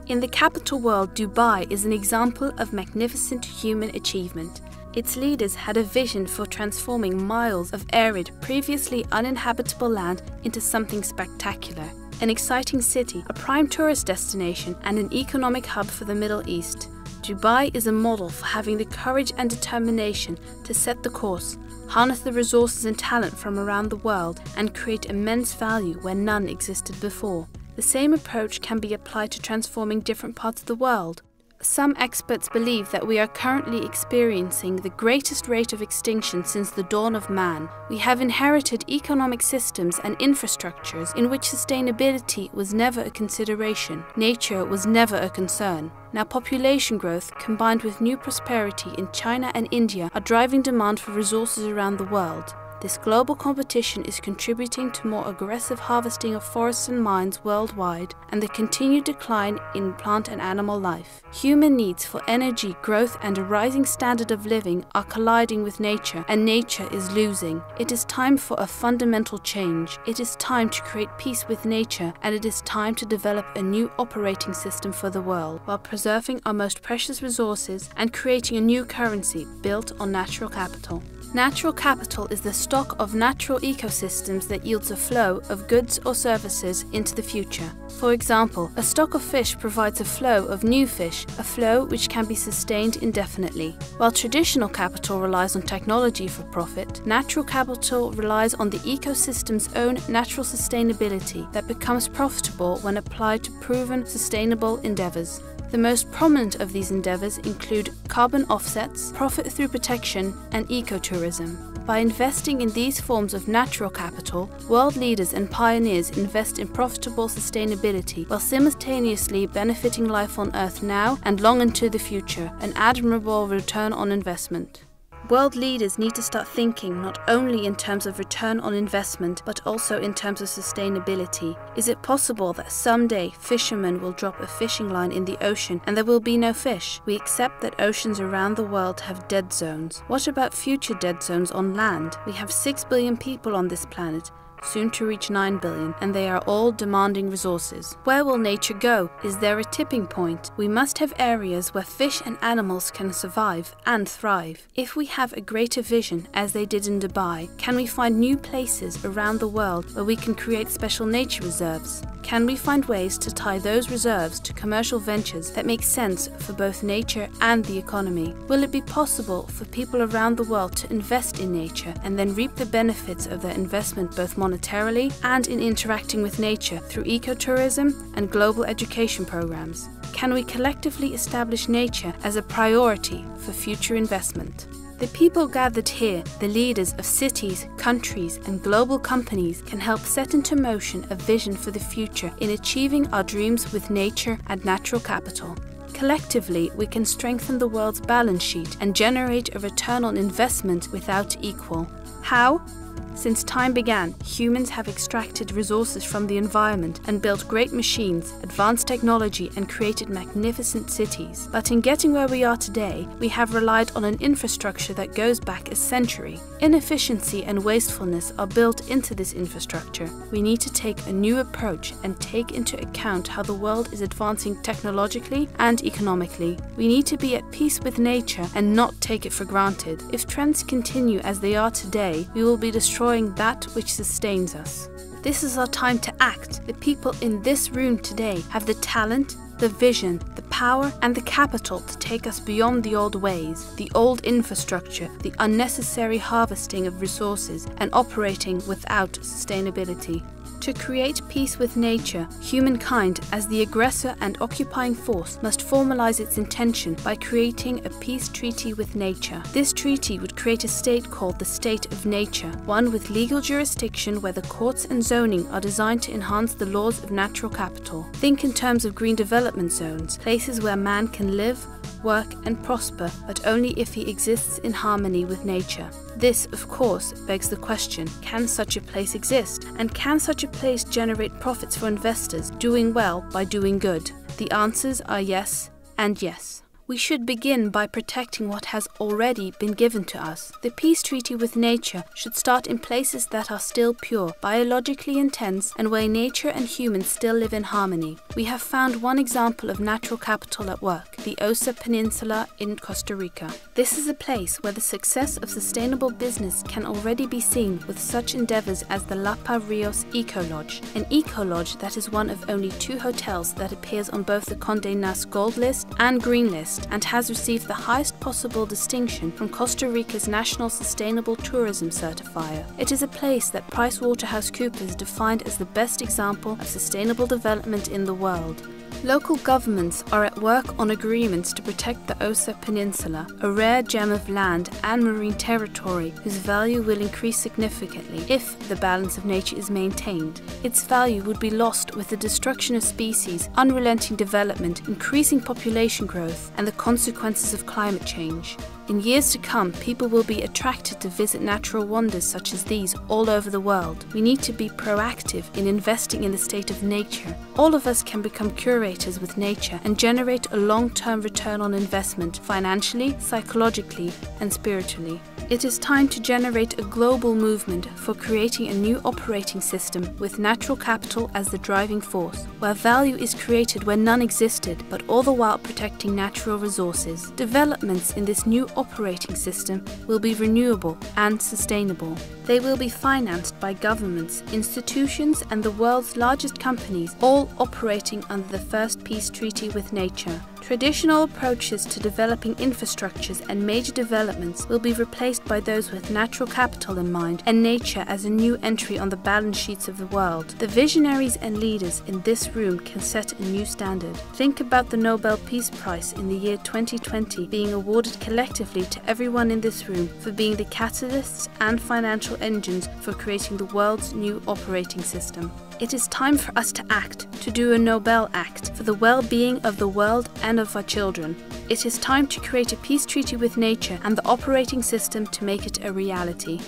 In the capital world, Dubai is an example of magnificent human achievement. Its leaders had a vision for transforming miles of arid, previously uninhabitable land into something spectacular. An exciting city, a prime tourist destination, and an economic hub for the Middle East. Dubai is a model for having the courage and determination to set the course, harness the resources and talent from around the world, and create immense value where none existed before. The same approach can be applied to transforming different parts of the world. Some experts believe that we are currently experiencing the greatest rate of extinction since the dawn of man. We have inherited economic systems and infrastructures in which sustainability was never a consideration. Nature was never a concern. Now population growth combined with new prosperity in China and India are driving demand for resources around the world. This global competition is contributing to more aggressive harvesting of forests and mines worldwide and the continued decline in plant and animal life. Human needs for energy, growth and a rising standard of living are colliding with nature, and nature is losing. It is time for a fundamental change. It is time to create peace with nature, and it is time to develop a new operating system for the world while preserving our most precious resources and creating a new currency built on natural capital. Natural capital is the stock of natural ecosystems that yields a flow of goods or services into the future. For example, a stock of fish provides a flow of new fish, a flow which can be sustained indefinitely. While traditional capital relies on technology for profit, natural capital relies on the ecosystem's own natural sustainability that becomes profitable when applied to proven sustainable endeavors. The most prominent of these endeavors include carbon offsets, profit through protection, and ecotourism. By investing in these forms of natural capital, world leaders and pioneers invest in profitable sustainability while simultaneously benefiting life on Earth now and long into the future, an admirable return on investment. World leaders need to start thinking not only in terms of return on investment, but also in terms of sustainability. Is it possible that someday fishermen will drop a fishing line in the ocean and there will be no fish? We accept that oceans around the world have dead zones. What about future dead zones on land? We have 6 billion people on this planet, soon to reach 9 billion, and they are all demanding resources. Where will nature go? Is there a tipping point? We must have areas where fish and animals can survive and thrive. If we have a greater vision, as they did in Dubai, can we find new places around the world where we can create special nature reserves? Can we find ways to tie those reserves to commercial ventures that make sense for both nature and the economy? Will it be possible for people around the world to invest in nature and then reap the benefits of their investment both monetarily and in interacting with nature through ecotourism and global education programs? Can we collectively establish nature as a priority for future investment? The people gathered here, the leaders of cities, countries, and global companies, can help set into motion a vision for the future in achieving our dreams with nature and natural capital. Collectively, we can strengthen the world's balance sheet and generate a return on investment without equal. How? Since time began, humans have extracted resources from the environment and built great machines, advanced technology, and created magnificent cities. But in getting where we are today, we have relied on an infrastructure that goes back a century. Inefficiency and wastefulness are built into this infrastructure. We need to take a new approach and take into account how the world is advancing technologically and economically. We need to be at peace with nature and not take it for granted. If trends continue as they are today, we will be destroying that which sustains us. This is our time to act. The people in this room today have the talent, the vision, the power and the capital to take us beyond the old ways, the old infrastructure, the unnecessary harvesting of resources and operating without sustainability. To create peace with nature, humankind, as the aggressor and occupying force, must formalize its intention by creating a peace treaty with nature. This treaty would create a state called the state of nature, one with legal jurisdiction where the courts and zoning are designed to enhance the laws of natural capital. Think in terms of green development zones, places where man can live, work and prosper, but only if he exists in harmony with nature. This, of course, begs the question, can such a place exist? And can such a place generate profits for investors doing well by doing good? The answers are yes and yes. We should begin by protecting what has already been given to us. The peace treaty with nature should start in places that are still pure, biologically intense, and where nature and humans still live in harmony. We have found one example of natural capital at work, the Osa Peninsula in Costa Rica. This is a place where the success of sustainable business can already be seen with such endeavors as the Lapa Rios Eco Lodge, an eco lodge that is one of only 2 hotels that appears on both the Condé Nast Gold List and Green List, and has received the highest possible distinction from Costa Rica's National Sustainable Tourism Certifier. It is a place that PricewaterhouseCoopers defined as the best example of sustainable development in the world. Local governments are at work on agreements to protect the Osa Peninsula, a rare gem of land and marine territory whose value will increase significantly if the balance of nature is maintained. Its value would be lost with the destruction of species, unrelenting development, increasing population growth, and the consequences of climate change. In years to come, people will be attracted to visit natural wonders such as these all over the world. We need to be proactive in investing in the state of nature. All of us can become curators with nature and generate a long-term return on investment, financially, psychologically, and spiritually. It is time to generate a global movement for creating a new operating system with natural capital as the driving force, where value is created where none existed, but all the while protecting natural resources. Developments in this new operating system will be renewable and sustainable. They will be financed by governments, institutions, and the world's largest companies, all operating under the first peace treaty with nature. Traditional approaches to developing infrastructures and major developments will be replaced by those with natural capital in mind and nature as a new entry on the balance sheets of the world. The visionaries and leaders in this room can set a new standard. Think about the Nobel Peace Prize in the year 2020 being awarded collectively to everyone in this room for being the catalysts and financial engines for creating the world's new operating system. It is time for us to act, to do a Nobel Act for the well-being of the world and of our children. It is time to create a peace treaty with nature and the operating system to make it a reality.